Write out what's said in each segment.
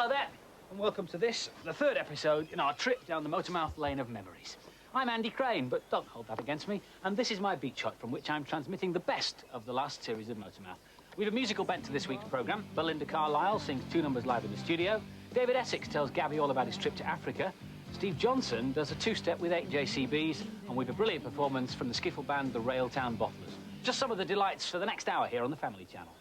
Hello there, and welcome to this, the third episode in our trip down the Motormouth lane of memories. I'm Andy Crane, but don't hold that against me, and this is my beach hut from which I'm transmitting the best of the last series of Motormouth. We've a musical bent to this week's programme. Belinda Carlisle sings 2 numbers live in the studio. David Essex tells Gabby all about his trip to Africa. Steve Johnson does a 2-step with 8 JCBs, and we've a brilliant performance from the skiffle band, the Railtown Bottlers. Just some of the delights for the next hour here on the Family Channel.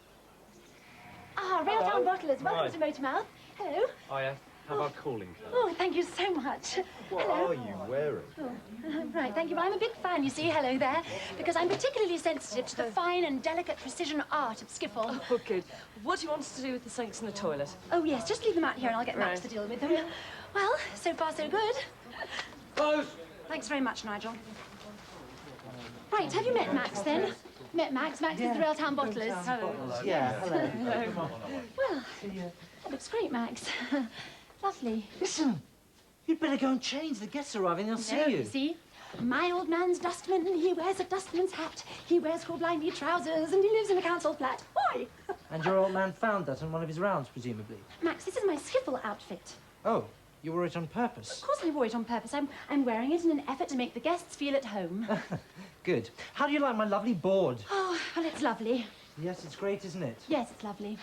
Ah, Railtown Bottlers, welcome to Motormouth. Hello. Hiya. How about calling card? Oh, thank you so much. What are you wearing? Oh, right, thank you. Well, I'm a big fan, you see, hello there, because I'm particularly sensitive to the fine and delicate precision art of skiffle. Oh, good. What do you want us to do with the sinks in the toilet? Oh, yes, just leave them out here and I'll get Max to deal with them. Well, so far so good. Close! Thanks very much, Nigel. Right, have you met Max, then? Met Max? Max is the Railtown Bottlers. Hello. Yeah, hello. Well, that looks great, Max. Lovely. Listen, you'd better go and change. The guests are arriving. They'll see you. See? My old man's dustman, and he wears a dustman's hat. He wears crawling trousers, and he lives in a council flat. Why? And your old man found that on one of his rounds, presumably. Max, this is my skiffle outfit. Oh, you wore it on purpose. Of course I wore it on purpose. I'm wearing it in an effort to make the guests feel at home. Good. How do you like my lovely board? Oh, well, it's lovely. Yes, it's great, isn't it? Yes, it's lovely.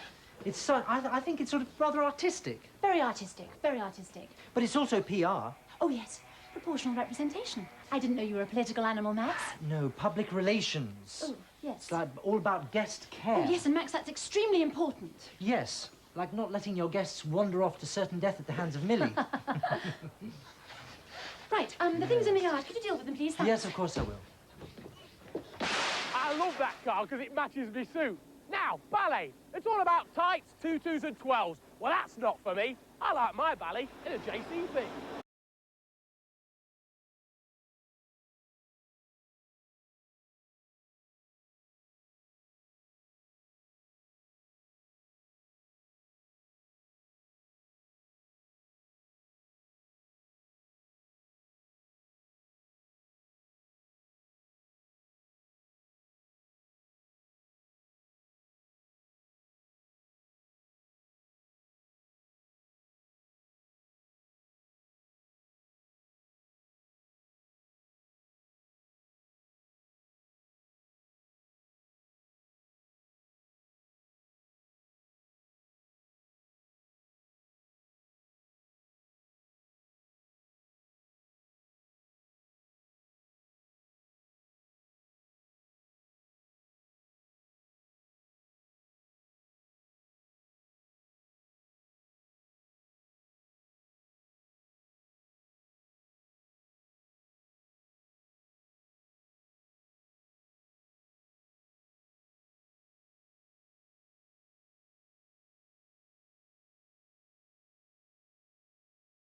It's so. I think it's sort of rather artistic. Very artistic, very artistic. But it's also PR. Oh, yes. Proportional representation. I didn't know you were a political animal, Max. No, public relations. Oh, yes. It's like all about guest care. Oh, yes, and Max, that's extremely important. Yes, like not letting your guests wander off to certain death at the hands of Millie. Right, the things in the yard. Could you deal with them, please? Thanks. Yes, of course I will. I love that car because it matches my suit. Now, ballet. It's all about tights, tutus and 12s. Well, that's not for me. I like my ballet in a JCB.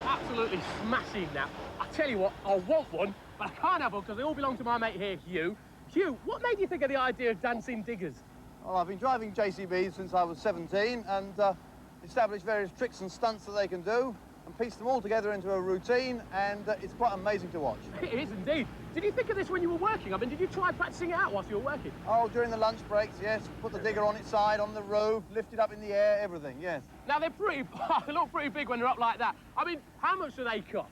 Absolutely smashing that. I tell you what, I want one, but I can't have one because they all belong to my mate here, Hugh. Hugh, what made you think of the idea of dancing diggers? Well, I've been driving JCBs since I was 17 and established various tricks and stunts that they can do and pieced them all together into a routine, and it's quite amazing to watch. It is indeed. Did you think of this when you were working? I mean, did you try practicing it out whilst you were working? Oh, during the lunch breaks, yes. Put the digger on its side, on the roof, lift it up in the air, everything, yes. Now, they're pretty, they look pretty big when they're up like that. I mean, how much do they cost?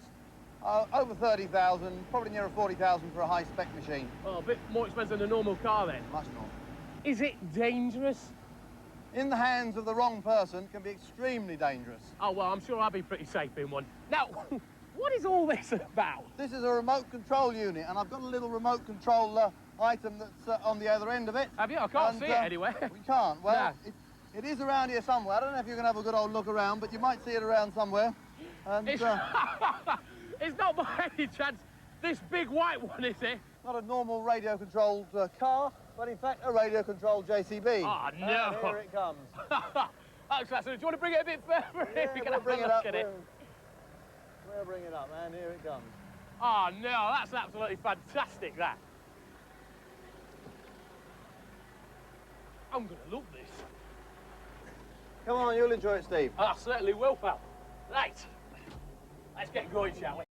Over 30,000, probably nearer 40,000 for a high-spec machine. Oh, a bit more expensive than a normal car then. Much more. Is it dangerous? In the hands of the wrong person, can be extremely dangerous. Oh, well, I'm sure I'll be pretty safe in one. Now, what is all this about? This is a remote control unit, and I've got a little remote control item that's on the other end of it. Have you? I can't see it anywhere. We can't. Well, No. it is around here somewhere. I don't know if you can have a good old look around, but you might see it around somewhere. And, It's, it's not by any chance this big white one, is it? not a normal radio-controlled car, but in fact a radio-controlled JCB. Oh, no. And here it comes. Oh, Classy, do you want to bring it a bit further in? Yeah, We can we'll have a bring it look up. at it. We'll bring it up, man. Here it comes. Oh, no, that's absolutely fantastic, that. I'm going to love this. Come on, you'll enjoy it, Steve. I certainly will, pal. Right. Let's get going, shall we?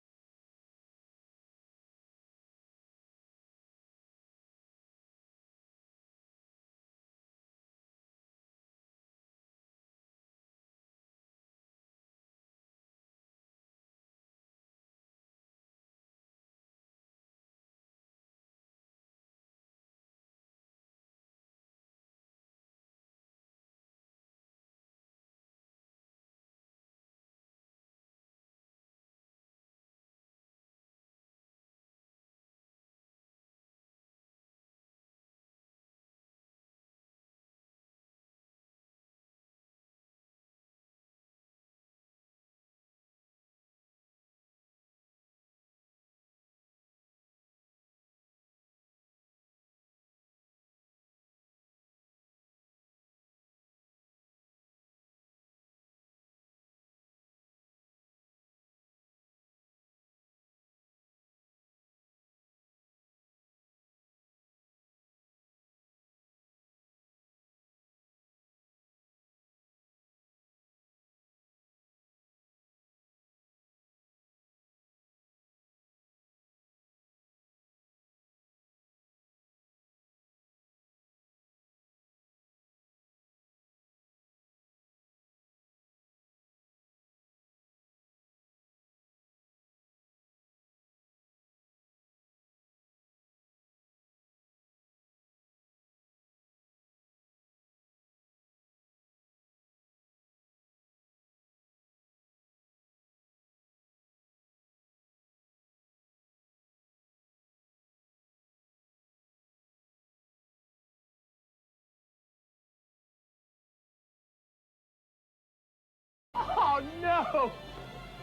no!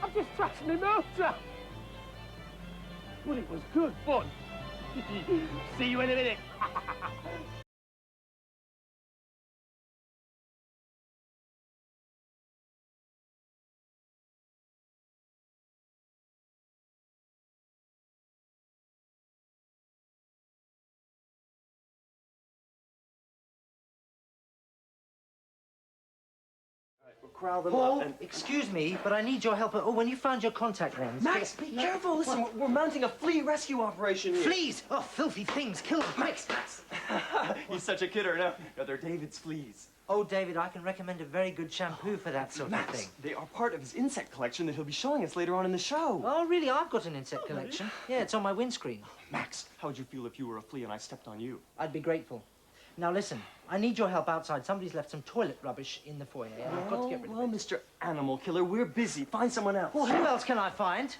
I've just trashed my motor! But it was good fun. See you in a minute. We'll crowd them Paul, up and... excuse me, but I need your help. Oh, when you found your contact lens... Max, be careful! Listen, we're mounting a flea rescue operation here. Fleas! Oh, filthy things. Kill them, quick. Max! He's such a kidder. No, they're David's fleas. Oh, David, I can recommend a very good shampoo for that sort of Max, thing. they are part of his insect collection that he'll be showing us later on in the show. Oh, really? I've got an insect collection. Yeah, it's on my windscreen. Max, how would you feel if you were a flea and I stepped on you? I'd be grateful. Now, listen, I need your help outside. Somebody's left some toilet rubbish in the foyer, and I've got to get rid of it. Mr. Animal Killer, we're busy. Find someone else. Well, who else can I find?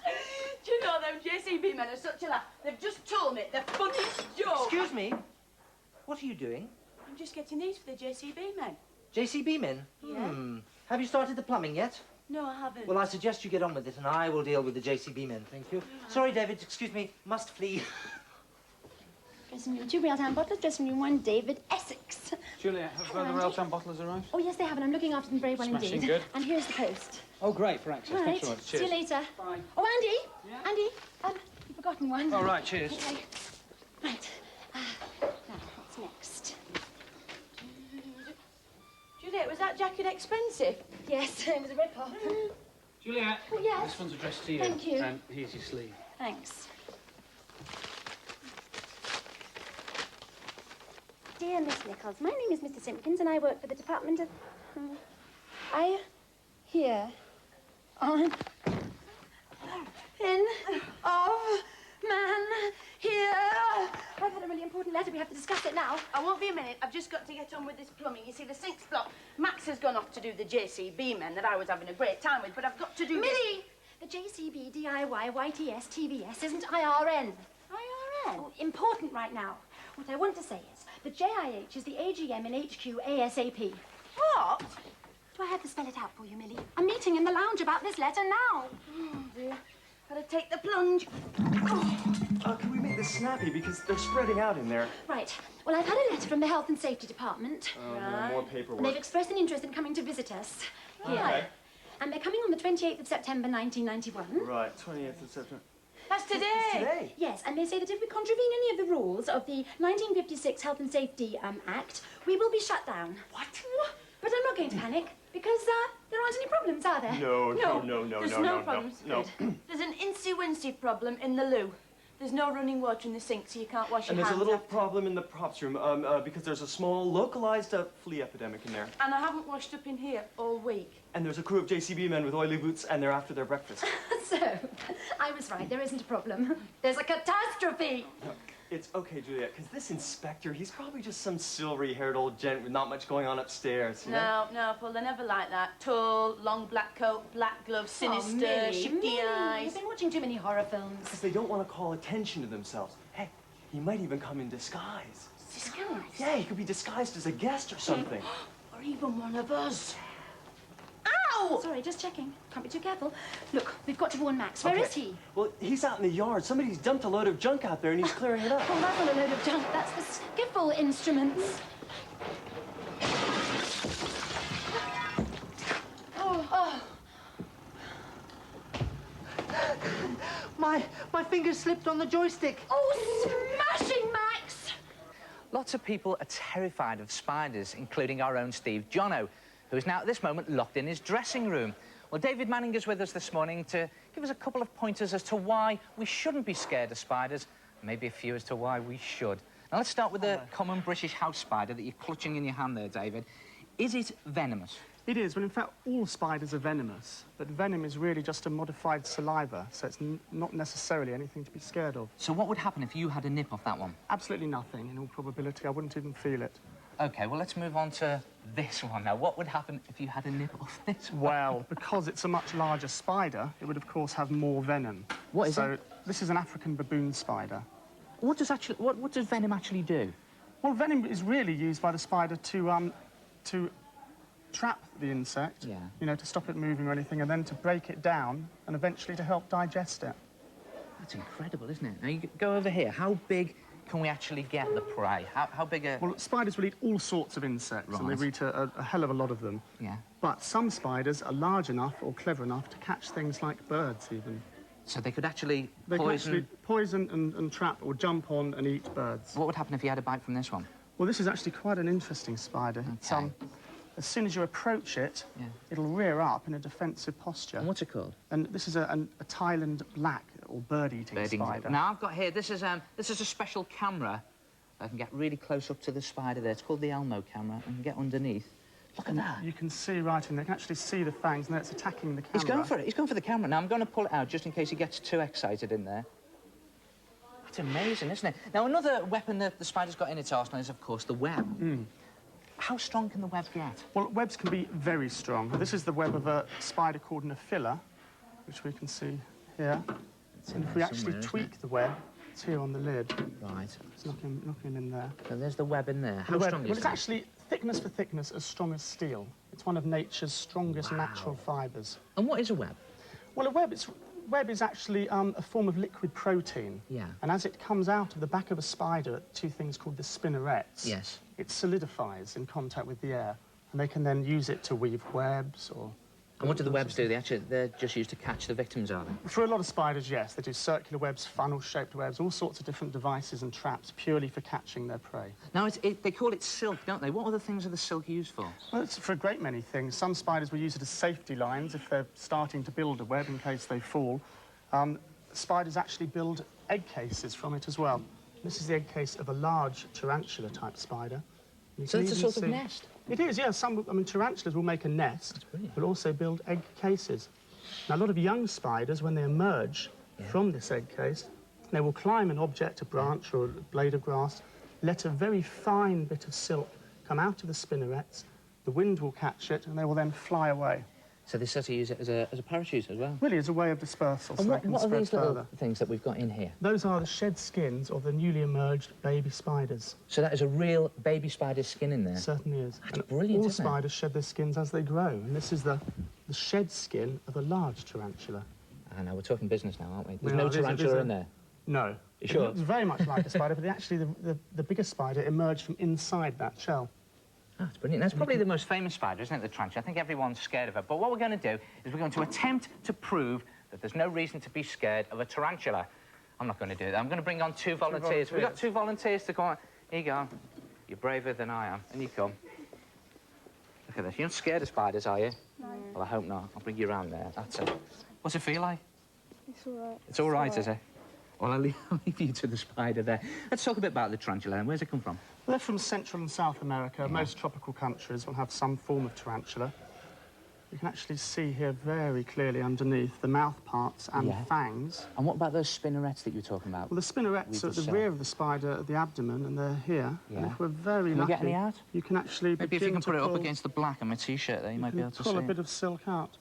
Do you know them JCB men are such a laugh? They've just told me the funniest joke. Excuse me? What are you doing? I'm just getting these for the JCB men. JCB men? Yeah. Have you started the plumbing yet? No, I haven't. Well, I suggest you get on with it, and I will deal with the JCB men. Thank you. Sorry, David. Excuse me. Must flee. Dressing room 2, Railtown Bottlers. Dressing room 1, David Essex. Juliet, have the Railtown bottlers arrived? Oh, yes, they have, and I'm looking after them very well Smashing indeed. good. And here's the post. Oh, great, for access. All right. Thanks very much. See Cheers. you later. Bye. Oh, Andy. Yeah? Andy, you've forgotten one. All right, cheers. Okay. Right. Now, what's next? Juliet, was that jacket expensive? Yes, it was a rip-off. Juliet. Oh, yes. This one's addressed to you. Thank you. And here's your sleeve. Thanks. Dear Miss Nichols, my name is Mr. Simpkins, and I work for the Department of... I hear on... In of man here. I've had a really important letter. We have to discuss it now. I won't be a minute. I've just got to get on with this plumbing. You see, the sink's blocked. Max has gone off to do the JCB men that I was having a great time with, but I've got to do Millie! The JCB, DIY, YTS, TVS isn't IRN. IRN? Oh, important right now. What I want to say is the JIH is the AGM in HQ ASAP. What? Do I have to spell it out for you, Millie? I'm meeting in the lounge about this letter now. Oh, dear. Gotta take the plunge. Can we make this snappy because they're spreading out in there? Right. Well, I've had a letter from the Health and Safety Department. More paperwork. And they've expressed an interest in coming to visit us. Here. Okay. And they're coming on the 28th of September, 1991. Right, 28th of September. That's today. Today? Yes, and they say that if we contravene any of the rules of the 1956 Health and Safety Act, we will be shut down. What? But I'm not going to panic, because there aren't any problems, are there? No. There's no problems. No. There's an insee-winsee problem in the loo. There's no running water in the sink, so you can't wash And your there's a hands little after. problem in the props room because there's a small localized flea epidemic in there. And I haven't washed up in here all week. And there's a crew of JCB men with oily boots and they're after their breakfast. So, I was right, there isn't a problem. There's a catastrophe! Look, it's okay, Juliet, because this inspector, he's probably just some silvery-haired old gent with not much going on upstairs, you know? No, Paul, they're never like that. Tall, long black coat, black gloves, sinister, Millie, shifty Millie, eyes. You've been watching too many horror films. Because they don't want to call attention to themselves. Hey, he might even come in disguise. Disguise? Yeah, he could be disguised as a guest or something. Or even one of us. Ow! Sorry, just checking. Can't be too careful. Look, we've got to warn Max. Where is he? Well, he's out in the yard. Somebody's dumped a load of junk out there and he's clearing it up. Oh, that's not a load of junk. That's the skiffle instruments. Oh. My fingers slipped on the joystick. Oh, smashing, Max! Lots of people are terrified of spiders, including our own Steve Jono, who is now at this moment locked in his dressing room. Well, David Manning is with us this morning to give us a couple of pointers as to why we shouldn't be scared of spiders, maybe a few as to why we should. Now, let's start with the common British house spider that you're clutching in your hand there, David. Is it venomous? It is. Well, in fact, all spiders are venomous, but venom is really just a modified saliva, so it's not necessarily anything to be scared of. So what would happen if you had a nip off that one? Absolutely nothing, in all probability. I wouldn't even feel it. OK, well, let's move on to this one now. What would happen if you had a nip off this one? Well, because it's a much larger spider, it would, of course, have more venom. What is it? So this is an African baboon spider. What does venom actually do? Well, venom is really used by the spider to trap the insect, Yeah. you know, to stop it moving or anything, and then to break it down and eventually to help digest it. That's incredible, isn't it? Now, you go over here. How big can we actually get the prey? How big a... Well, spiders will eat all sorts of insects, and Right. they eat a hell of a lot of them. Yeah. But some spiders are large enough or clever enough to catch things like birds, even. So they could actually They poison... can actually poison and trap or jump on and eat birds. What would happen if you had a bite from this one? Well, this is actually quite an interesting spider. It's, Okay. as soon as you approach it, Yeah. it'll rear up in a defensive posture. And what's it called? And this is a Thailand black or bird-eating spider. Now, I've got here, this is a special camera. I can get really close up to the spider there. It's called the Elmo camera. I can get underneath. Look at that. You can see right in there. You can actually see the fangs, and it's attacking the camera. He's going for it. He's going for the camera. Now, I'm going to pull it out just in case he gets too excited in there. That's amazing, isn't it? Now, another weapon that the spider's got in its arsenal is, of course, the web. How strong can the web get? Well, webs can be very strong. This is the web of a spider called an aphylla, which we can see here. And if we actually tweak the web, it's here on the lid. Right. It's knocking in there. So there's the web in there. How The web, strong well, is it's it? actually thickness for thickness as strong as steel. It's one of nature's strongest natural fibres. And what is a web? Well, web is actually a form of liquid protein. Yeah. And as it comes out of the back of a spider, two things called the spinnerets. Yes. It solidifies in contact with the air, and they can then use it to weave webs or... And what do the webs do? They're just used to catch the victims, are they? For a lot of spiders, yes. They do circular webs, funnel-shaped webs, all sorts of different devices and traps purely for catching their prey. Now, they call it silk, don't they? What other things are the silk used for? Well, it's for a great many things. Some spiders will use it as safety lines if they're starting to build a web in case they fall. Spiders actually build egg cases from it as well. This is the egg case of a large tarantula-type spider. So it's a sort of nest? It is, yeah. Tarantulas will make a nest, but also build egg cases. Now, a lot of young spiders, when they emerge from this egg case, they will climb an object, a branch or a blade of grass, let a very fine bit of silk come out of the spinnerets, the wind will catch it, and they will then fly away. So they sort of use it as a parachute as well? Really, as a way of dispersal, And so they can what are spread these further. little things that we've got in here? Those are the shed skins of the newly emerged baby spiders. So that is a real baby spider's skin in there? It certainly is. That's And brilliant, all isn't it? spiders shed their skins as they grow, and this is the shed skin of a large tarantula. I know, we're talking business now, aren't we? There's Yeah, no it is- it is tarantula a- in there? No. You sure? It looks very much like a spider, but actually the biggest spider emerged from inside that shell. Oh, that's brilliant. That's probably the most famous spider, isn't it, the tarantula? I think everyone's scared of it. But what we're going to do is we're going to attempt to prove that there's no reason to be scared of a tarantula. I'm not going to do that. I'm going to bring on two volunteers. We've got two volunteers to come on. Here you go. You're braver than I am. And you come. Look at this. You're not scared of spiders, are you? No. Well, I hope not. I'll bring you around there. That's it. What's it feel like? It's all right. It's all right, is it? Well, I'll leave you to the spider there. Let's talk a bit about the tarantula. Where's it come from? Well, they're from Central and South America. Yeah. Most tropical countries will have some form of tarantula. You can actually see here very clearly underneath the mouth parts and fangs. And what about those spinnerets that you were talking about? Well, the spinnerets are at the rear of the spider at the abdomen, and they're here. Yeah. And if we're very Can lucky, we get any out? you can actually Maybe if you can put it up against the black on my T-shirt there, you might be able to see pull a it. bit of silk out.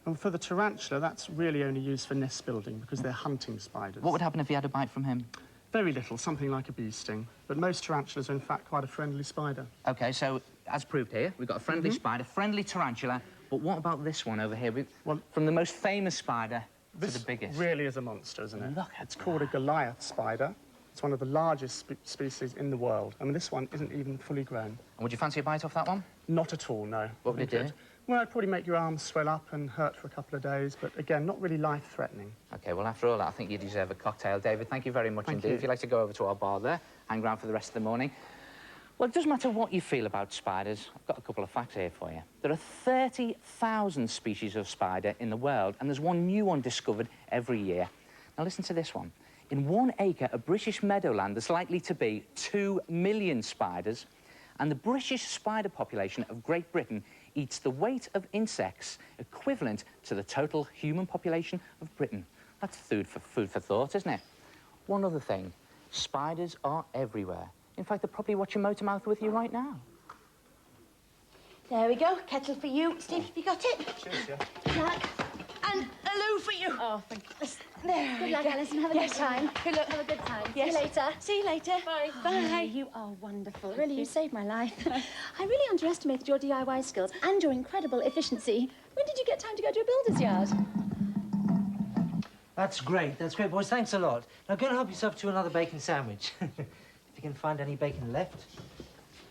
And for the tarantula, that's really only used for nest building because they're hunting spiders. What would happen if you had a bite from him? Very little, something like a bee sting. But most tarantulas are, in fact, quite a friendly spider. OK, so, as proved here, we've got a friendly spider, friendly tarantula, but what about this one over here? Well, from the most famous spider to the biggest. This really is a monster, isn't it? Look at It's called a Goliath spider. It's one of the largest species in the world. I mean, this one isn't even fully grown. And would you fancy a bite off that one? Not at all, no. What would it do? Well, it'd probably make your arms swell up and hurt for a couple of days, but again, not really life-threatening. OK, well, after all that, I think you deserve a cocktail. David, thank you very much indeed. If you'd like to go over to our bar there, hang around for the rest of the morning. Well, it doesn't matter what you feel about spiders. I've got a couple of facts here for you. There are 30,000 species of spider in the world, and there's one new one discovered every year. Now, listen to this one. In 1 acre of British meadowland, there's likely to be 2 million spiders, and the British spider population of Great Britain eats the weight of insects equivalent to the total human population of Britain. That's food for thought, isn't it? One other thing. Spiders are everywhere. In fact, they're probably watching Motormouth with you right now. There we go. Kettle for you. Steve, have you got it? Cheers, yeah. Jack. And a loo for you. Oh, thank you. There Good we luck, go. Alison. Have a Yes. good time. Good luck. Have a good time. Yes. See you later. See you later. Bye. Bye. You are wonderful. Really, you saved my life. I really underestimated your DIY skills and your incredible efficiency. When did you get time to go to a builder's yard? That's great, boys. Thanks a lot. Now go and help yourself to another bacon sandwich. If you can find any bacon left.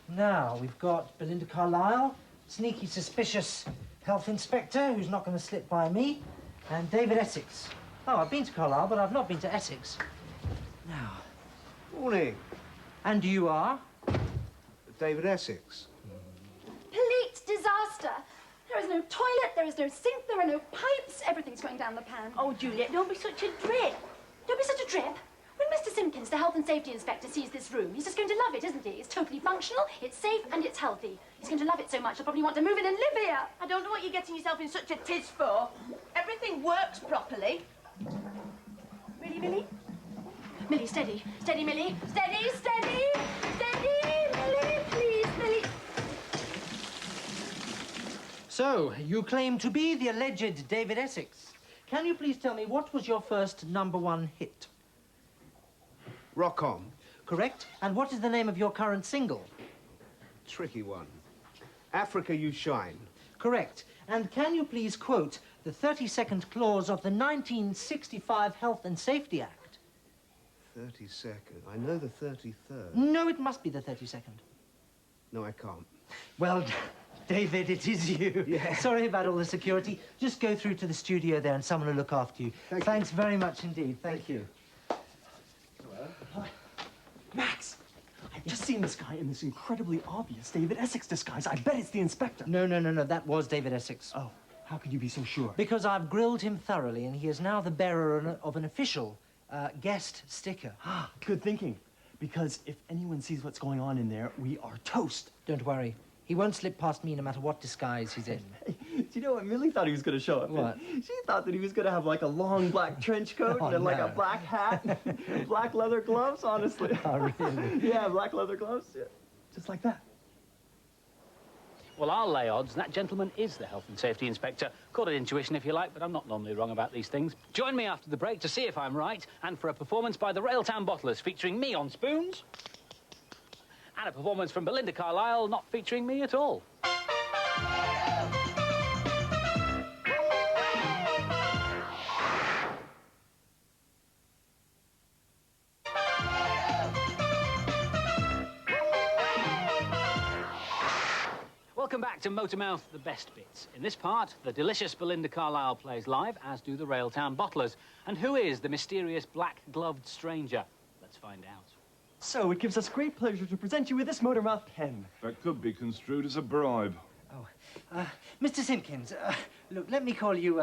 Now, we've got Belinda Carlisle, sneaky, suspicious health inspector who's not going to slip by me, and David Essex. Oh, I've been to Carlisle, but I've not been to Essex. Now. Morning. And you are? David Essex. Complete disaster. There is no toilet, there is no sink, there are no pipes. Everything's going down the pan. Oh, Juliet, don't be such a drip. Don't be such a drip. When Mr. Simpkins, the health and safety inspector, sees this room, he's just going to love it, isn't he? It's totally functional, it's safe, and it's healthy. He's going to love it so much he'll probably want to move in and live here. I don't know what you're getting yourself in such a tiz for. Everything works properly. Really, Millie? Millie, steady. Steady, Millie. Steady, steady, steady, Millie, please, Millie. So, you claim to be the alleged David Essex. Can you please tell me what was your first #1 hit? Rock On. Correct. And what is the name of your current single? Tricky one. Africa You Shine. Correct. And can you please quote the 32nd clause of the 1965 Health and Safety Act? 32nd. I know the 33rd. No, it must be the 32nd. No, I can't. Well, David, it is you. Yeah. Sorry about all the security. Just go through to the studio there and someone will look after you. Thanks very much indeed. Thank you. Max, I've just seen this guy in this incredibly obvious David Essex disguise. I bet it's the inspector. No, that was David Essex. Oh, how could you be so sure? Because I've grilled him thoroughly and he is now the bearer of an official guest sticker. Good thinking. Because if anyone sees what's going on in there, we are toast. Don't worry. He won't slip past me no matter what disguise he's in. Do you know what Millie thought he was going to show up in? What? She thought that he was going to have like a long black trench coat Oh, and like no. a black hat, black leather gloves, honestly. Oh, really? Yeah, black leather gloves. Yeah. Just like that. Well, I'll lay odds that gentleman is the health and safety inspector. Call it intuition if you like, but I'm not normally wrong about these things. Join me after the break to see if I'm right, and for a performance by the Railtown Bottlers featuring me on spoons, and a performance from Belinda Carlisle not featuring me at all. Welcome back to Motormouth, the best bits. In this part, the delicious Belinda Carlisle plays live, as do the Railtown Bottlers. And who is the mysterious black-gloved stranger? Let's find out. So it gives us great pleasure to present you with this Motormouth pen. That could be construed as a bribe. Oh, Mr. Simpkins, look, let me call you,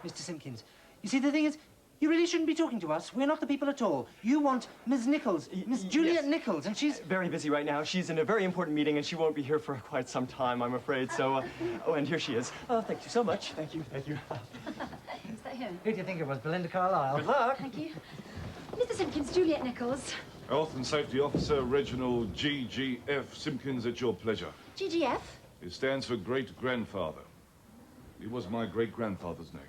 Mr. Simpkins. You see, the thing is, you really shouldn't be talking to us. We're not the people at all. You want Miss Nichols, Miss Juliet Nichols, and she's... Very busy right now. She's in a very important meeting, and she won't be here for quite some time, I'm afraid. So, oh, and here she is. Oh, thank you so much. Thank you, thank you. Is that him? Who do you think it was, Belinda Carlisle? Good luck. Thank you. Mr. Simpkins, Juliet Nichols. Health and Safety Officer Reginald GGF Simpkins, at your pleasure. GGF? It stands for great-grandfather. It was my great-grandfather's name.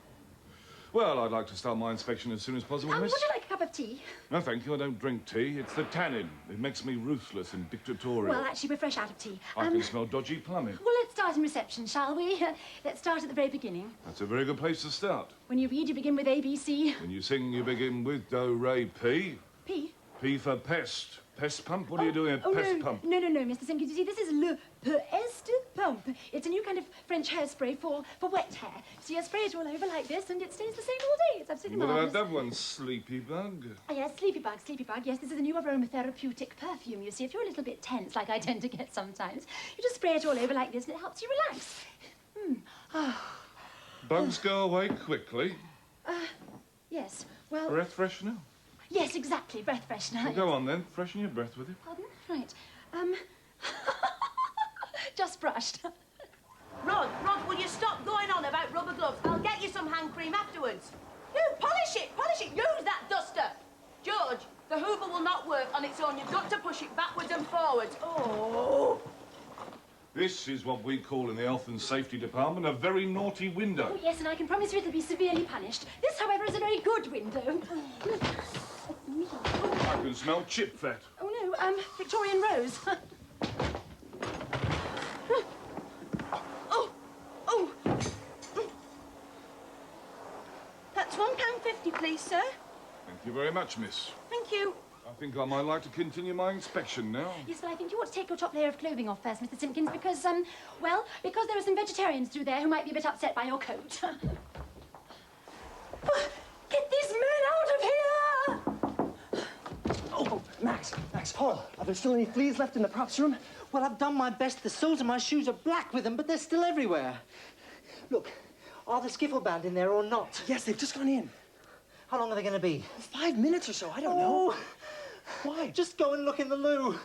Well, I'd like to start my inspection as soon as possible, Would miss. you like a cup of tea? No, thank you. I don't drink tea. It's the tannin. It makes me ruthless and dictatorial. Well, actually, we're fresh out of tea. I can smell dodgy plumbing. Well, let's start in reception, shall we? Let's start at the very beginning. That's a very good place to start. When you read, you begin with ABC. When you sing, you begin with do, re, P. P? P for pest. Pest pump? What are you doing at pest pump? No, Mr. Simpkins. You see, this is le pest pump. It's a new kind of French hairspray for wet hair. So you spray it all over like this, and it stays the same all day. It's absolutely What marvelous. about that one, Sleepy Bug? Oh, yes, Sleepy Bug. Yes, this is a new aromatherapeutic perfume, you see. If you're a little bit tense, like I tend to get sometimes, you just spray it all over like this, and it helps you relax. Bugs go away quickly. Yes, well... Breath freshener? Yes, exactly, breath freshener. Well, go on then, freshen your breath with it. Pardon? Right. Just brushed. Rod, will you stop going on about rubber gloves? I'll get you some hand cream afterwards. No, polish it. Use that duster. George, the Hoover will not work on its own. You've got to push it backwards and forwards. Oh. This is what we call in the Health and Safety Department a very naughty window. Oh, yes, and I can promise you it'll be severely punished. This, however, is a very good window. I can smell chip fat. Oh, no, Victorian Rose. Oh! That's £1.50, please, sir. Thank you very much, miss. Thank you. I think I might like to continue my inspection now. Yes, but I think you ought to take your top layer of clothing off first, Mr. Simpkins, because, well, because there are some vegetarians through there who might be a bit upset by your coat. Get these men out of here! Oh, Max, hold on. Are there still any fleas left in the props room? Well, I've done my best. The soles of my shoes are black with them, but they're still everywhere. Look, are the skiffle band in there or not? Yes, they've just gone in. How long are they going to be? 5 minutes or so, I don't know. Why? Just go and look in the loo.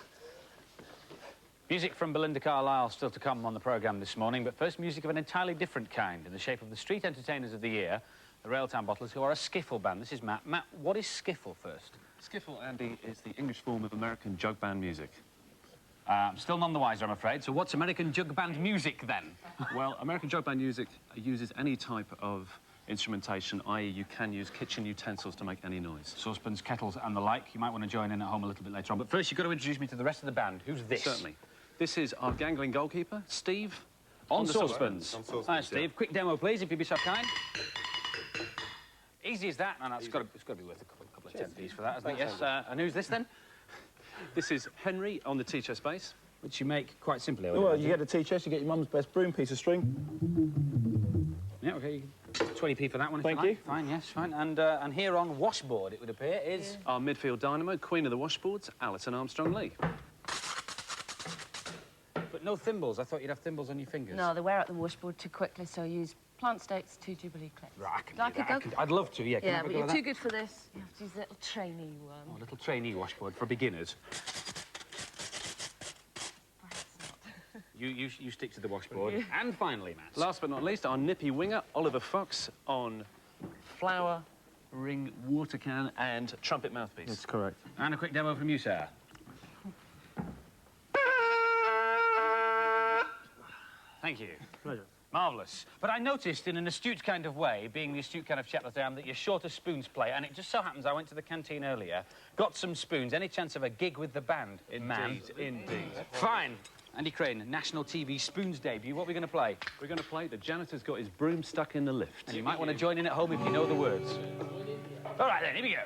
Music from Belinda Carlisle still to come on the programme this morning, but first music of an entirely different kind in the shape of the Street Entertainers of the Year, the Railtown Bottlers, who are a skiffle band. This is Matt. Matt, what is skiffle first? Skiffle, Andy, is the English form of American jug band music. I'm still none the wiser, I'm afraid. So what's American jug band music, then? Well, American jug band music uses any type of instrumentation, i.e. you can use kitchen utensils to make any noise. Saucepans, kettles and the like. You might want to join in at home a little bit later on. But first, you've got to introduce me to the rest of the band. Who's this? Certainly. This is our gangling goalkeeper, Steve. On the saucepans. Hi, Steve. Yeah. Quick demo, please, if you'd be so kind. Easy as that. No, it's got to be worth a couple of 10p's for that, hasn't it? Yes. And who's this, then? This is Henry on the T-chest bass. Which you make quite simply. Well, you get a T-chest, you get your mum's best broom piece of string. Yeah, OK. 20p for that one, if Thank you you. like. Fine, yes, fine. And here on washboard, it would appear, is... Our midfield dynamo, queen of the washboards, Alison Armstrong-Lee. But no thimbles. I thought you'd have thimbles on your fingers. No, they wear out the washboard too quickly, so I use plant stakes, 2 Jubilee clips. Right, I can Like do a that. go? I'd love to, yeah. Can I Yeah, have a but go you're at too that? good for this. You have to use a little trainee one. Oh, a little trainee washboard for beginners. You stick to the washboard. Yeah. And finally, Matt. Last but not least, our nippy winger, Oliver Fox, on flower, ring, water can and trumpet mouthpiece. That's correct. And a quick demo from you, sir. Thank you. Pleasure. Marvellous. But I noticed, in an astute kind of way, being the astute kind of chap that I am, that you're short of spoons play, and it just so happens I went to the canteen earlier, got some spoons. Any chance of a gig with the band, man? Indeed. Fine. Andy Crane, National TV Spoons debut. What are we going to play? We're going to play The Janitor's Got His Broom Stuck in the Lift. And you might want to join in at home if you know the words. All right, then, here we go.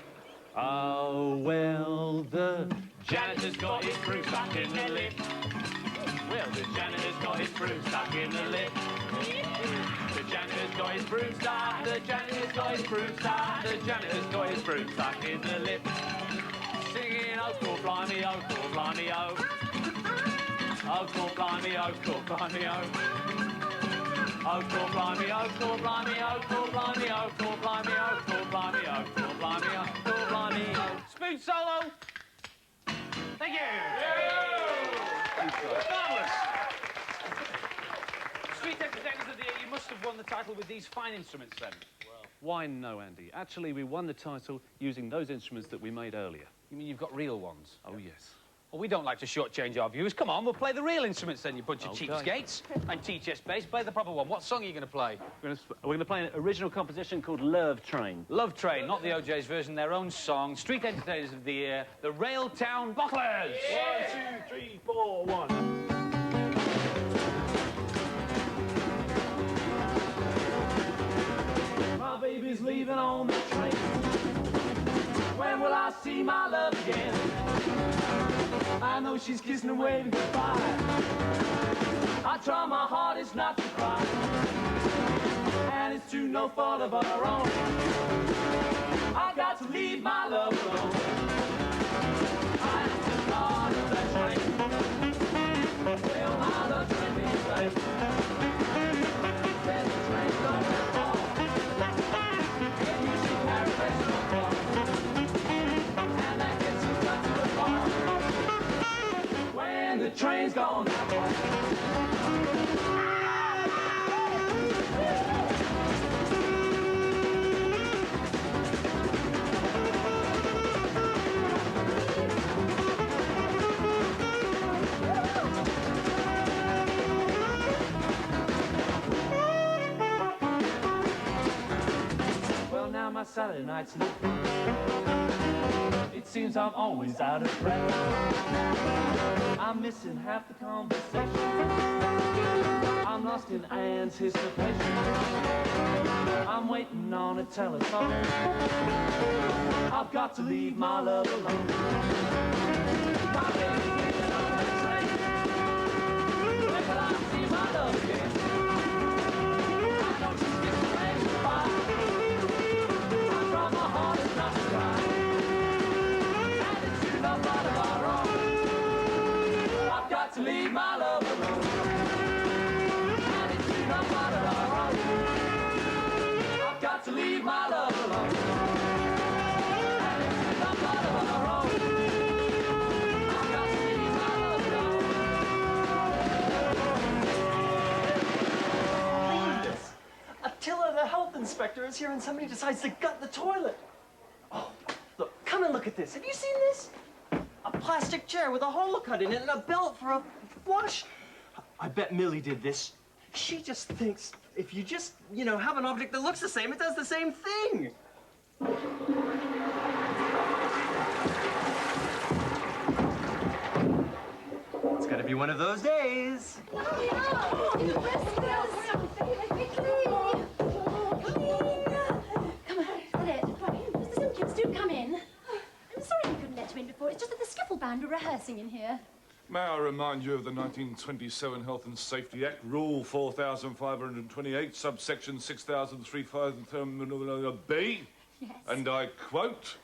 Oh, well, the janitor's got his broom stuck in the lift. Well, the janitor's got his broom stuck in the lift. The janitor's got his broom stuck. The janitor's got his broom stuck. The janitor's got his broom stuck in the lift. Singing, oh, cool, blimey, oh, cool, blimey, oh. Oh, cool, blimey, oh, cool, blimey, oh. Oh, cool, blimey, oh, cool, blimey, oh, cool, blimey, oh, cool, blimey, oh, cool, blimey, oh, cool, blimey, oh, cool, blimey, oh. Spoon solo. Thank you. Marvellous. Street Entertainers of the Year, you must have won the title with these fine instruments, then. Why, no, Andy. Actually, we won the title using those instruments that we made earlier. You mean you've got real ones? Oh, yes. Well, we don't like to shortchange our viewers. Come on, we'll play the real instruments then, you bunch of Okay. cheapskates. And T-chest bass, play the proper one. What song are you going to play? We're going to play an original composition called Love Train. Love Train, not the OJ's version, their own song. Street Entertainers of the Year, the Railtown Bottlers. 1, 2, 3, 4, 1. My baby's leaving on the train. When will I see my love again? I know she's kissing and waving goodbye. I try my hardest not to cry, and it's to no fault of our own. I got to leave my love alone. I am just part of that train. Well, my love train is late. Says the train's gonna fall. And you see paradise so far. And that gets you back to the bar. When the train's gone that way. my Saturday nights in the front. It seems I'm always out of breath. I'm missing half the conversation. I'm lost in anticipation. I'm waiting on a telephone. I've got to leave my love alone. My baby is on the train. When will I see my love again? I know she's getting ready to fly. I try my hardest not to cry. And it's you, not right or wrong. I've got to leave my love alone. And it's you, not right or wrong. I've got to leave my love alone. And it's you, not right or wrong. I've got to leave my love alone. Attila, the health inspector, is here and somebody decides to gut the toilet. Oh, look, come and look at this. Have you seen this? A plastic chair with a hole cut in it and a belt for a flush. I bet Millie did this. She just thinks if you just, you know, have an object that looks the same, it does the same thing. It's gotta be one of those days. Come on, Philip. Mr. Simpkins, do come in. I'm sorry we couldn't let you in before. It's just that the skiffle band are rehearsing in here. May I remind you of the 1927 Health and Safety Act, Rule 4528, subsection 6035B? Yes. And I quote,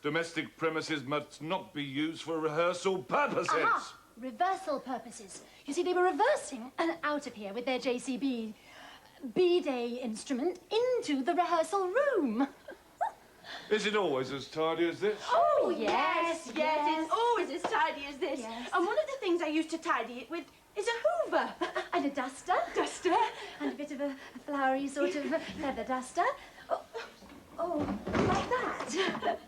domestic premises must not be used for rehearsal purposes. Aha! Reversal purposes. You see, they were reversing out of here with their JCB B-Day instrument into the rehearsal room. Is it always as tidy as this? Oh, yes, it's always as tidy as this. Yes. And one of the things I used to tidy it with is a hoover. And a duster. Duster. And a bit of a flowery sort of feather duster. Oh, like that.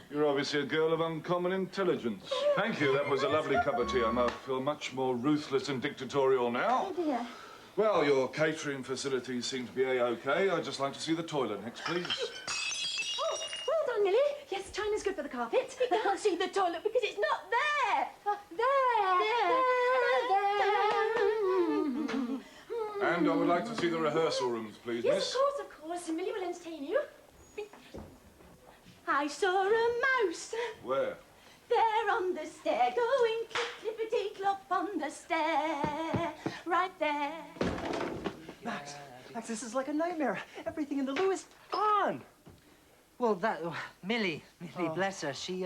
You're obviously a girl of uncommon intelligence. Thank you, that was a lovely cup of tea. I feel much more ruthless and dictatorial now. Oh, dear. Well, your catering facilities seem to be A-OK. I'd just like to see the toilet next, please. Oh, well done, Millie. Yes, China's good for the carpet. You can't see the toilet because it's not there. And I would like to see the rehearsal rooms, please, Yes, miss. of course. Millie will entertain you. I saw a mouse Where? there on the stair, going clip-clippity-clop on the stair, right there. Max, this is like a nightmare. Everything in the loo is gone. Well, Millie, bless her, she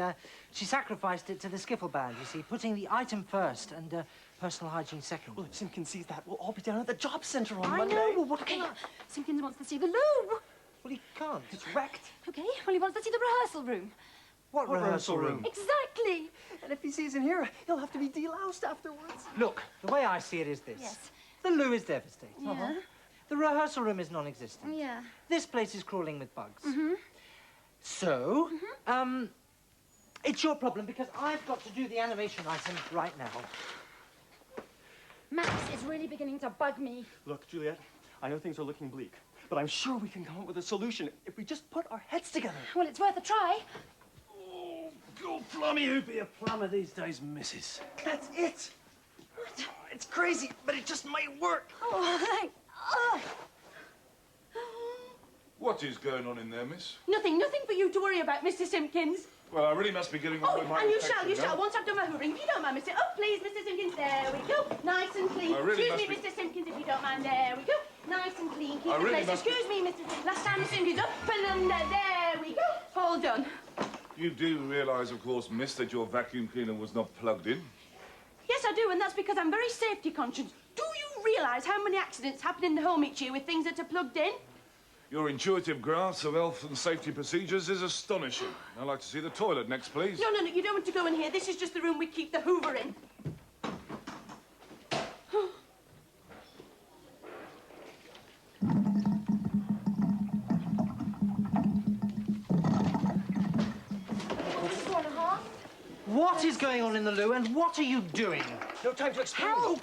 sacrificed it to the skiffle band, you see, putting the item first and personal hygiene second. Well, if Simpkins sees that, we'll all be down at the job centre on I Monday. know. Well, what Simpkins wants to see the loo. Well, he can't. It's wrecked. Okay, well, he wants to see the rehearsal room. What rehearsal room? Exactly. And if he sees in here, he'll have to be deloused afterwards. Look, the way I see it is this. Yes. The loo is devastating. Yeah. The rehearsal room is non-existent. Yeah. This place is crawling with bugs. Mm-hmm. So, it's your problem because I've got to do the animation item right now. Max is really beginning to bug me. Look, Juliet, I know things are looking bleak, but I'm sure we can come up with a solution if we just put our heads together. Well, it's worth a try. Oh, God, Plummy, who'd be a plumber these days, missus? That's it. What? It's crazy, but it just might work. Oh, thank... Oh. What is going on in there, miss? Nothing for you to worry about, Mr. Simpkins. Well, I really must be getting on with my and you inspection shall. now. Once I've done my hoovering, if you don't mind, Mr. Oh, please, Mr. Simpkins, there we go. Nice and clean. I really Excuse me, must Mr. Simpkins, if you don't mind, there we go. Nice and clean. Keep I the really place. must be- Excuse me, Mr. Simpkins. Last time, Mr. Simpkins, up and there we go. All done. You do realise, of course, miss, that your vacuum cleaner was not plugged in? Yes, I do, and that's because I'm very safety conscious. Do you realise how many accidents happen in the home each year with things that are plugged in? Your intuitive grasp of health and safety procedures is astonishing. I'd like to see the toilet next, please. No, you don't want to go in here. This is just the room we keep the hoover in. What is going on in the loo and what are you doing? No time to explain. Help!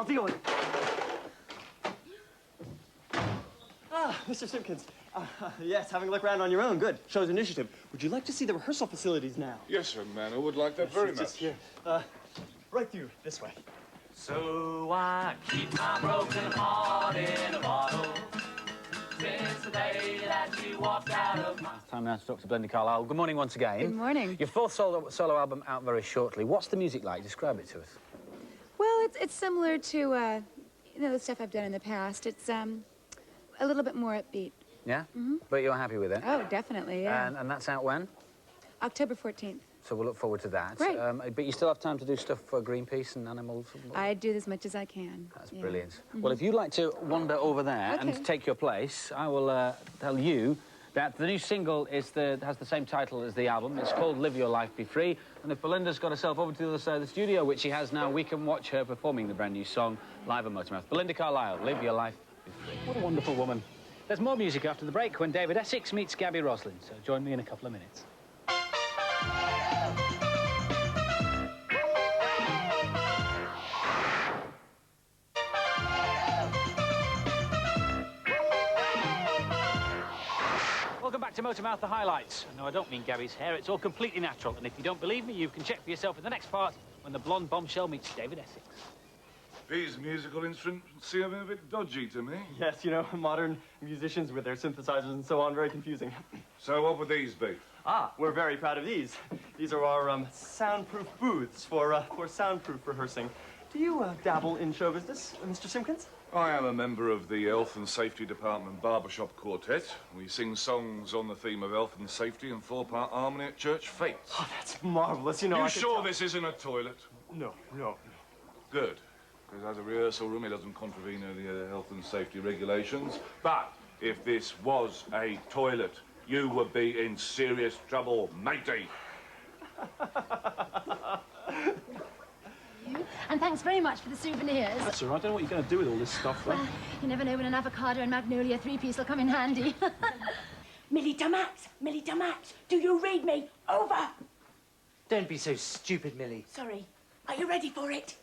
deal with it. Ah, Mr. Simpkins. Yes, having a look around on your own. Good. Shows initiative. Would you like to see the rehearsal facilities now? Yes, young man, I would like that very much. Just here. Right through, this way. So I keep my broken heart in a bottle since the day that you walked out of my... It's time now to talk to Belinda Carlisle. Good morning once again. Good morning. Your fourth solo album out very shortly. What's the music like? Describe it to us. Well, it's similar to, you know, the stuff I've done in the past. It's a little bit more upbeat. Yeah? But you're happy with it? Oh, definitely, yeah. And that's out when? October 14th. So we'll look forward to that. Great. But you still have time to do stuff for Greenpeace and animals? I do as much as I can. That's brilliant. Well, if you'd like to wander over there and take your place, I will tell you that the new single has the same title as the album. It's called Live Your Life, Be Free. And if Belinda's got herself over to the other side of the studio, which she has now, we can watch her performing the brand new song live at Motormouth. Belinda Carlisle, Live Your Life, Be Free. What a wonderful woman. There's more music after the break when David Essex meets Gabby Roslin. So join me in a couple of minutes. Welcome back to Motormouth, the highlights. No, I don't mean Gabby's hair. It's all completely natural. And if you don't believe me, you can check for yourself in the next part when the blonde bombshell meets David Essex. These musical instruments seem a bit dodgy to me. Yes, you know, modern musicians with their synthesizers and so on, very confusing. So what would these be? Ah, we're very proud of these. These are our soundproof booths for soundproof rehearsing. Do you dabble in show business, Mr. Simpkins? I am a member of the Health and Safety Department Barbershop Quartet. We sing songs on the theme of health and safety and four-part harmony at church fetes. Oh, that's marvelous. You know, You sure this isn't a toilet? No. Good. Because as a rehearsal room, it doesn't contravene the health and safety regulations. But if this was a toilet, you would be in serious trouble, matey. And thanks very much for the souvenirs. That's all right. I don't know what you're going to do with all this stuff, though. Well, you never know when an avocado and magnolia three-piece will come in handy. Millie Max, do you read me? Over! Don't be so stupid, Millie. Sorry. Are you ready for it?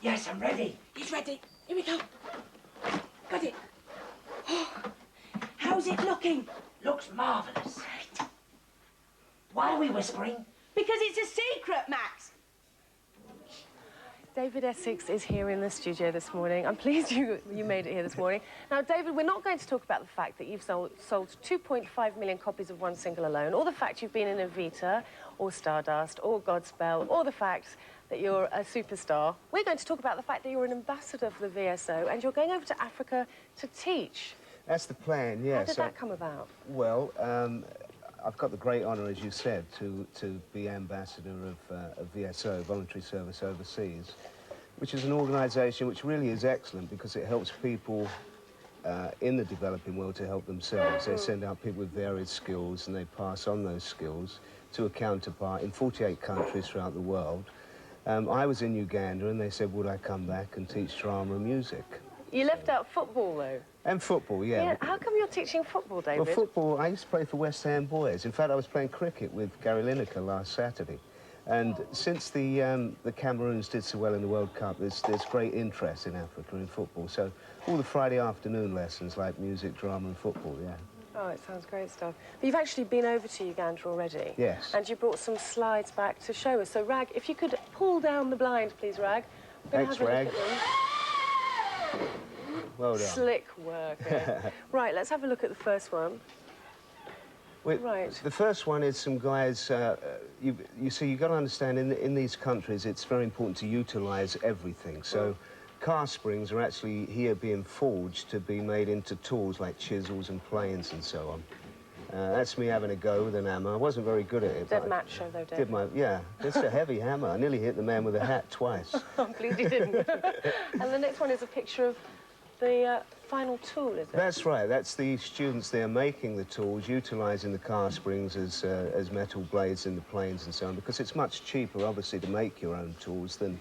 Yes, I'm ready. He's ready. Here we go. Got it. Oh, how's it looking? Looks marvellous. Right. Why are we whispering? Because it's a secret, Max. David Essex is here in the studio this morning. I'm pleased you made it here this morning. Now, David, we're not going to talk about the fact that you've sold 2.5 million copies of one single alone, or the fact you've been in Evita, or Stardust, or Godspell, or the fact that you're a superstar. We're going to talk about the fact that you're an ambassador for the VSO, and you're going over to Africa to teach. That's the plan, yes. How did that come about? Well, I've got the great honour, as you said, to be ambassador of VSO, Voluntary Service Overseas, which is an organisation which really is excellent because it helps people in the developing world to help themselves. They send out people with varied skills and they pass on those skills to a counterpart in 48 countries throughout the world. I was in Uganda and they said, would I come back and teach drama and music? You left out football, though. And football, yeah. How come you're teaching football, David? Well, football, I used to play for West Ham Boys. In fact, I was playing cricket with Gary Lineker last Saturday. And since the Cameroons did so well in the World Cup, there's great interest in Africa in football. So all the Friday afternoon lessons, like music, drama and football, yeah. Oh, it sounds great stuff. But you've actually been over to Uganda already. Yes. And you brought some slides back to show us. So, Rag, if you could pull down the blind, please, Rag. Thanks, Rag. Well done. Slick work. Eh? Right, let's have a look at the first one. Right. The first one is some guys, you see, you've got to understand, in these countries, it's very important to utilise everything. So car springs are actually here being forged to be made into tools like chisels and planes and so on. That's me having a go with an hammer. I wasn't very good at it. Dead macho, though, David. Yeah, it's a heavy hammer. I nearly hit the man with a hat twice. I'm pleased you didn't. And the next one is a picture of the final tool, is it? That's right. That's the students there making the tools, utilising the car springs as metal blades in the planes and so on, because it's much cheaper, obviously, to make your own tools than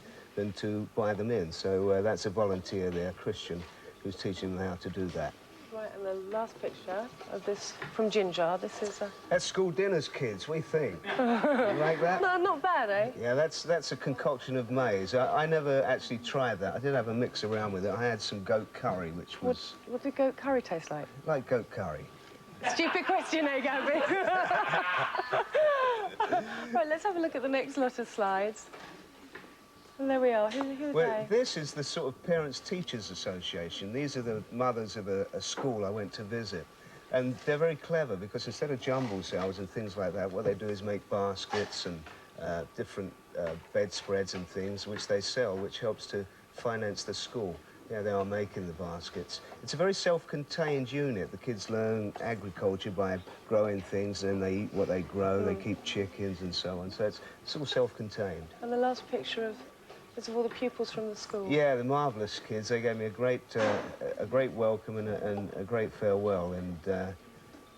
to buy them in. So that's a volunteer there, Christian, who's teaching them how to do that. Right, and the last picture of this from Ginger. This is That's school dinners, kids. We think. You like that? No, not bad, eh? Yeah, that's a concoction of maize. I never actually tried that. I did have a mix around with it. I had some goat curry, which was... What did goat curry taste like? Like goat curry. Stupid question, eh, Gabby? Right, let's have a look at the next lot of slides. And there we are. Who are Well, they? this is the sort of Parents-Teachers Association. These are the mothers of a school I went to visit. And they're very clever because instead of jumble cells and things like that, what they do is make baskets and different bedspreads and things which they sell, which helps to finance the school. Yeah, they are making the baskets. It's a very self-contained unit. The kids learn agriculture by growing things, and then they eat what they grow. They keep chickens and so on. So it's all self-contained. And the last picture is of all the pupils from the school. Yeah, the marvellous kids. They gave me a great welcome and a great farewell. And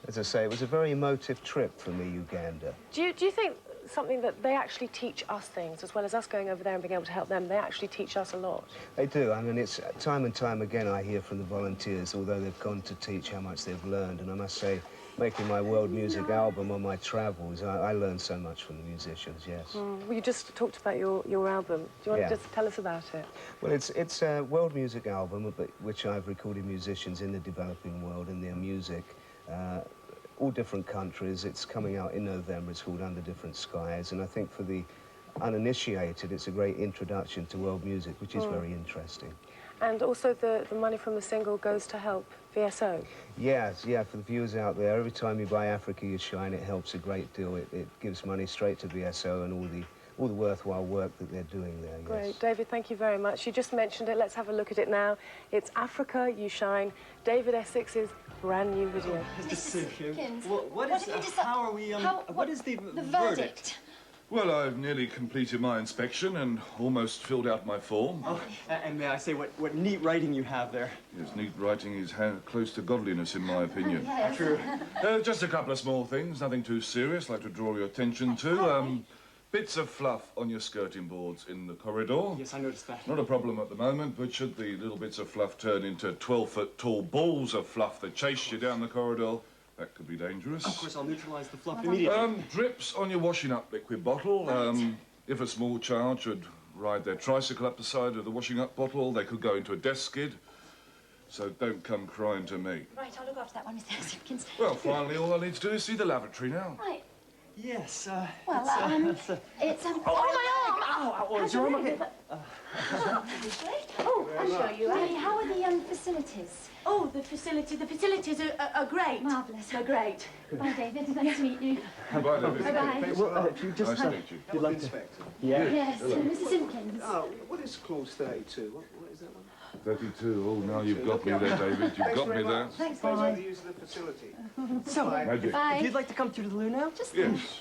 as I say, it was a very emotive trip for me, Uganda. Do you think something that they actually teach us things, as well as us going over there and being able to help them, they actually teach us a lot? They do. I mean, it's time and time again I hear from the volunteers, although they've gone to teach, how much they've learned. And I must say, making my world music album on my travels, I learned so much from the musicians, yes. Well, you just talked about your album. Do you want to just tell us about it? Well, it's a world music album, which I've recorded musicians in the developing world and their music. All different countries. It's coming out in November. It's called Under Different Skies, and I think for the uninitiated, it's a great introduction to world music, which is very interesting. And also the money from the single goes to help VSO? Yes, yeah, for the viewers out there, every time you buy Africa You Shine, it helps a great deal. It gives money straight to VSO and all the worthwhile work that they're doing there, yes. Great. David, thank you very much. You just mentioned it. Let's have a look at it now. It's Africa You Shine, David Essex's brand new video. Mr. Simpkins, what is the verdict? Well, I've nearly completed my inspection and almost filled out my form. Oh, and may I say what neat writing you have there? Yes, neat writing is close to godliness, in my opinion. Yes. True. Just a couple of small things, nothing too serious, I'd like to draw your attention to. Bits of fluff on your skirting boards in the corridor. Yes, I noticed that. Not a problem at the moment, but should the little bits of fluff turn into 12-foot tall balls of fluff that chase you down the corridor, that could be dangerous. Of course, I'll neutralize the fluff immediately. Drips on your washing up liquid bottle. If a small child should ride their tricycle up the side of the washing up bottle, they could go into a desk skid. So don't come crying to me. Right, I'll look after that one, Mr. Simpkins. Well, finally, all I need to do is see the lavatory now. Right. Yes, well, it's oh, my arm! Ow, is your arm okay? Oh, I'll show you. How are the facilities? Oh, the facilities are great. Marvellous. They're great. Bye, David. Nice to meet you. Bye, David. Bye-bye. Well, if you just... Nice to meet you. You'd like to... Inspector. Yeah. Yes, Mr. Simpkins. Oh, what is clause 32? What is that one? 32. Oh, now you've got me there, David. You've got me there. Thanks, Bye. David. The use of the facility. So, Magic. Bye. if you'd like to come through to the loo now? Just Yes.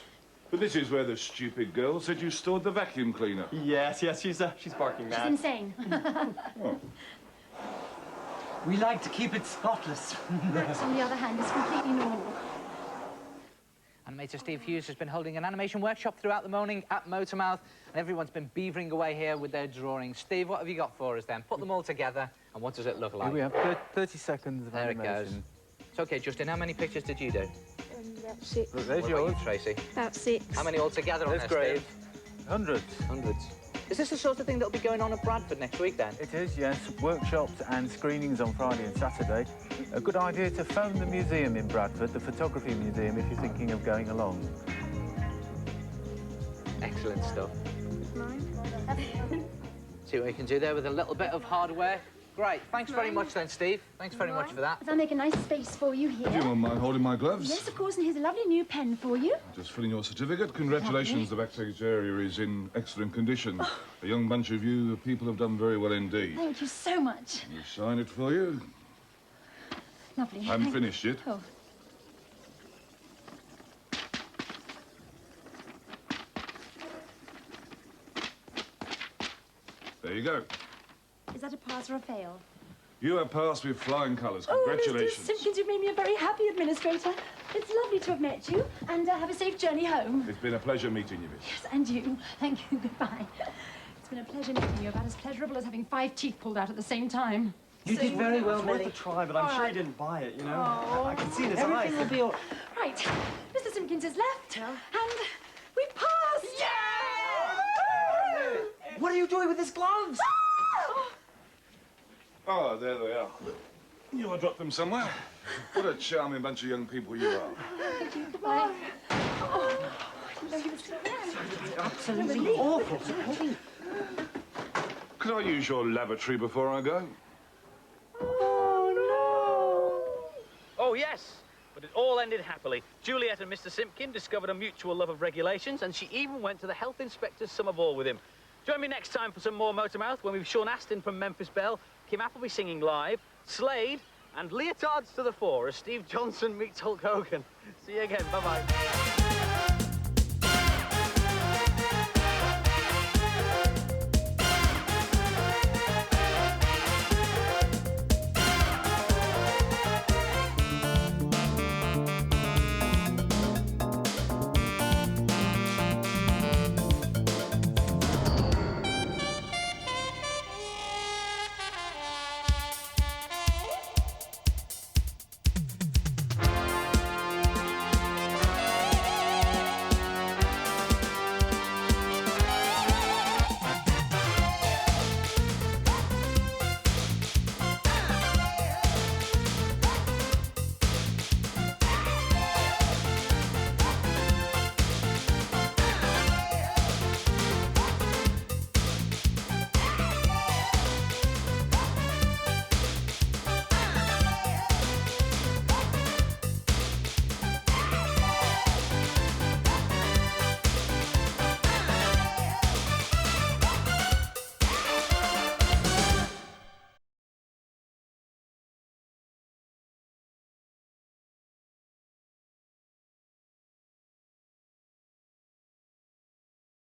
But this is where the stupid girl said you stored the vacuum cleaner. Yes, she's barking She's mad. insane. Oh. We like to keep it spotless. That, on the other hand, is completely normal. Animator Steve Hughes has been holding an animation workshop throughout the morning at Motormouth, and everyone's been beavering away here with their drawings. Steve, what have you got for us then? Put them all together, and what does it look like? Here we have 30 seconds of animation. There it goes. It's okay, Justin, how many pictures did you do? About 6. Look, there's What about yours. you, Tracy? About 6. How many altogether on That's this, great. Steve? Hundreds. Hundreds. Is this the sort of thing that'll be going on at Bradford next week, then? It is, yes. Workshops and screenings on Friday and Saturday. A good idea to phone the museum in Bradford, the Photography Museum, if you're thinking of going along. Excellent stuff. Mine? See what you can do there with a little bit of hardware. Great. Thanks very much then, Steve. Thanks very much for that. I'll make a nice space for you here. Do you mind holding my gloves? Yes, of course, and here's a lovely new pen for you. Just filling your certificate. Congratulations, the backstage area is in excellent condition. A young bunch of you people have done very well indeed. Thank you so much. We'll sign it for you. Lovely. I haven't finished yet. Oh. There you go. Is that a pass or a fail? You have passed with flying colours. Oh, Congratulations. Mr. Simpkins, you've made me a very happy administrator. It's lovely to have met you, and have a safe journey home. It's been a pleasure meeting you, Miss. Yes, and you. Thank you. Goodbye. It's been a pleasure meeting you. About as pleasurable as having 5 teeth pulled out at the same time. You did very well, It's worth Millie. a try, but I'm sure he didn't buy it, you know? I can see in his eyes. Everything will be all... Right, Mr. Simpkins has left, and we passed! Yeah! What are you doing with his gloves? Oh, there they are. You I dropped them somewhere. What a charming bunch of young people you are. Thank you. Goodbye. Oh, I didn't know you were still there. Absolutely awful. Could I use your lavatory before I go? Oh, yes. But it all ended happily. Juliet and Mr. Simpkin discovered a mutual love of regulations, and she even went to the health inspector's summer ball with him. Join me next time for some more Motormouth when we've Sean Astin from Memphis Belle, Kim Appleby singing live, Slade, and leotards to the fore as Steve Johnson meets Hulk Hogan. See you again. Bye-bye.